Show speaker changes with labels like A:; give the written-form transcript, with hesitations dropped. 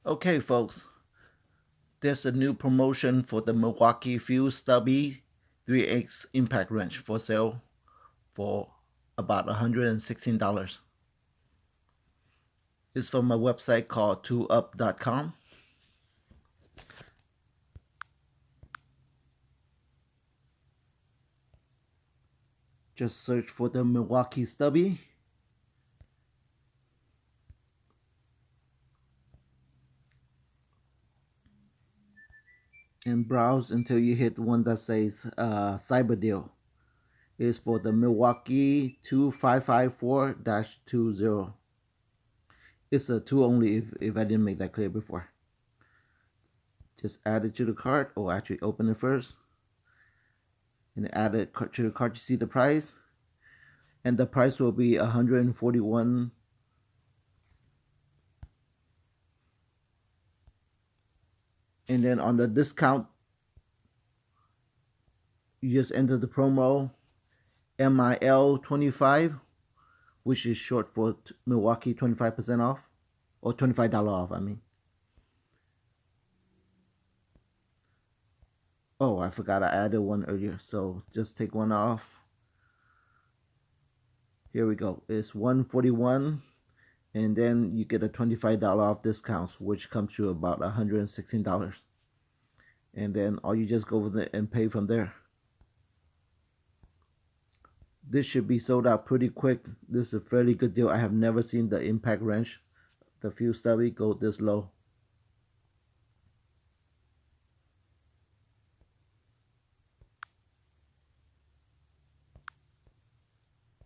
A: Okay, folks, there's a new promotion for the Milwaukee Fuel Stubby 3X impact wrench for sale for about $116. It's from a website called 2up.com. Just search for the Milwaukee Stubby and browse until you hit one that says Cyber Deal. It's for the Milwaukee 2554-20. It's a 2 only if I didn't make that clear before. Just add it to the cart, or actually open it first and add it to the cart. You see the price, and the price will be 141. And then on the discount, you just enter the promo MIL25, which is short for Milwaukee 25% off, or $25 off, I mean. Oh, I forgot I added one earlier, so just take one off. Here we go. It's 141, and then you get a $25 off discounts, which comes to about $116. And then all you just go over there and pay from there. This should be sold out pretty quick. This is a fairly good deal. I have never seen the impact wrench, the Fuel Stubby, go this low.